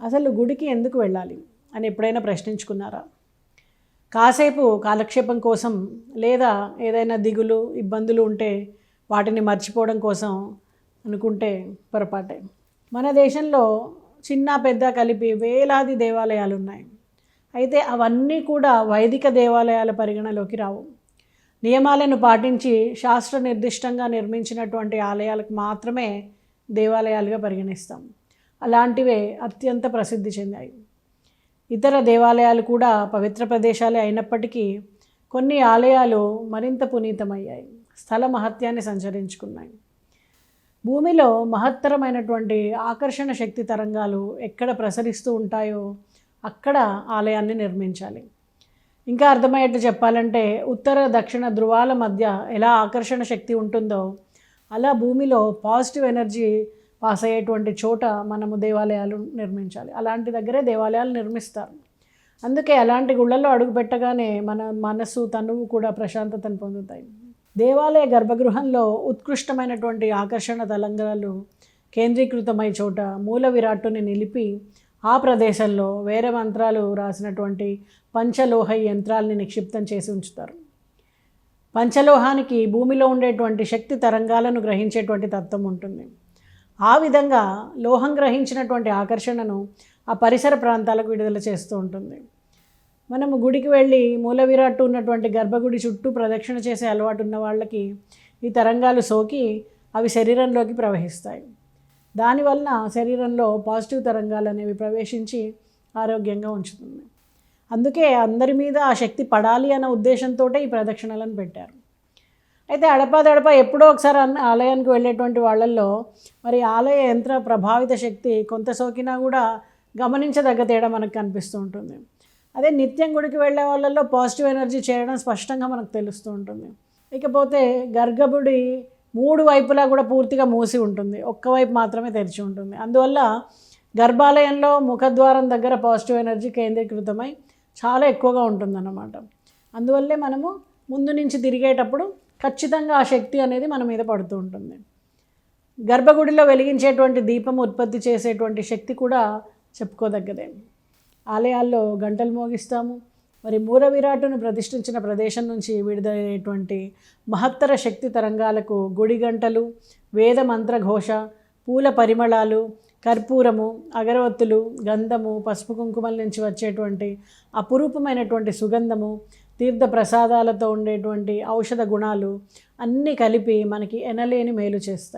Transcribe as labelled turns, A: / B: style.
A: అసలు గుడికి ఎందుకు వెళ్ళాలి అని ఎప్పుడైనా ప్రశ్నించుకున్నారా? కాసేపు కాలక్షేపం కోసం లేదా ఏదైనా దిగులు, ఇబ్బందులు ఉంటే వాటిని మర్చిపోవడం కోసం అనుకుంటే పొరపాటే. మన దేశంలో చిన్న పెద్ద కలిపి వేలాది దేవాలయాలు ఉన్నాయి. అయితే అవన్నీ కూడా వైదిక దేవాలయాల పరిగణలోకి రావు. నియమాలను పాటించి శాస్త్ర నిర్దిష్టంగా నిర్మించినటువంటి ఆలయాలకు మాత్రమే దేవాలయాలుగా పరిగణిస్తాం. అలాంటివే అత్యంత ప్రసిద్ధి చెందాయి. ఇతర దేవాలయాలు కూడా పవిత్ర ప్రదేశాలే అయినప్పటికీ కొన్ని ఆలయాలు మరింత పునీతమయ్యాయి, స్థల మహత్యాన్ని సంచరించుకున్నాయి. భూమిలో మహత్తరమైనటువంటి ఆకర్షణ శక్తి తరంగాలు ఎక్కడ ప్రసరిస్తూ ఉంటాయో అక్కడ ఆలయాన్ని నిర్మించాలి. ఇంకా అర్థమయ్యేట్టు చెప్పాలంటే ఉత్తర దక్షిణ ధృవాల మధ్య ఎలా ఆకర్షణ శక్తి ఉంటుందో అలా భూమిలో పాజిటివ్ ఎనర్జీ పాస్ అయ్యేటువంటి చోట మనము దేవాలయాలు నిర్మించాలి. అలాంటి దగ్గరే దేవాలయాలు నిర్మిస్తారు. అందుకే అలాంటి గుళ్ళల్లో అడుగుపెట్టగానే మన మనసు తనువు కూడా ప్రశాంతతను పొందుతాయి. దేవాలయ గర్భగృహంలో ఉత్కృష్టమైనటువంటి ఆకర్షణ తలంగాలు కేంద్రీకృతమై చోట మూల విరాట్టుని నిలిపి ఆ ప్రదేశంలో వేరే మంత్రాలు రాసినటువంటి పంచలోహ యంత్రాలని నిక్షిప్తం చేసి ఉంచుతారు. పంచలోహానికి భూమిలో ఉండేటువంటి శక్తి తరంగాలను గ్రహించేటువంటి తత్వం ఉంటుంది. ఆ విధంగా లోహం గ్రహించినటువంటి ఆకర్షణను ఆ పరిసర ప్రాంతాలకు విడుదల చేస్తూ ఉంటుంది. మనము గుడికి వెళ్ళి మూల విరాట్టు ఉన్నటువంటి గర్భగుడి చుట్టూ ప్రదక్షిణ చేసే అలవాటు ఉన్న వాళ్ళకి ఈ తరంగాలు సోకి అవి శరీరంలోకి ప్రవహిస్తాయి. దానివలన శరీరంలో పాజిటివ్ తరంగాలు అనేవి ప్రవేశించి ఆరోగ్యంగా ఉంచుతుంది. అందుకే అందరి మీద ఆ శక్తి పడాలి అన్న ఉద్దేశంతో ఈ ప్రదక్షిణలను పెట్టారు. అయితే అడపాదడపా ఎప్పుడో ఒకసారి ఆలయానికి వెళ్ళేటువంటి వాళ్ళల్లో మరి ఆలయ యంత్ర ప్రభావిత శక్తి కొంత సోకినా కూడా గమనించదగ్గ తేడా మనకు కనిపిస్తూ ఉంటుంది. అదే నిత్యం గుడికి వెళ్ళే వాళ్ళల్లో పాజిటివ్ ఎనర్జీ చేయడం స్పష్టంగా మనకు తెలుస్తూ ఉంటుంది. ఇకపోతే గర్భగుడి 3 వైపులా కూడా పూర్తిగా మూసి ఉంటుంది, ఒక్కవైపు మాత్రమే తెరిచి ఉంటుంది. అందువల్ల గర్భాలయంలో ముఖద్వారం దగ్గర పాజిటివ్ ఎనర్జీ కేంద్రీకృతమై చాలా ఎక్కువగా ఉంటుందన్నమాట. అందువల్లే మనము ముందు నుంచి తిరిగేటప్పుడు ఖచ్చితంగా ఆ శక్తి అనేది మన మీద పడుతూ ఉంటుంది. గర్భగుడిలో వెలిగించేటువంటి దీపం ఉత్పత్తి చేసేటువంటి శక్తి కూడా చెప్పుకోదగ్గదే. ఆలయాల్లో గంటలు మోగిస్తాము. మరి మూల విరాటును ప్రతిష్ఠించిన ప్రదేశం నుంచి విడుదలయ్యేటువంటి మహత్తర శక్తి తరంగాలకు గుడి గంటలు, వేద మంత్రఘోష, పూల పరిమళాలు, కర్పూరము, అగరవత్తులు, గంధము, పసుపు కుంకుమల నుంచి వచ్చేటువంటి అపురూపమైనటువంటి సుగంధము, తీర్థ ప్రసాదాలతో ఉండేటువంటి ఔషధ గుణాలు అన్నీ కలిపి మనకి ఎనలేని మేలు చేస్తాయి.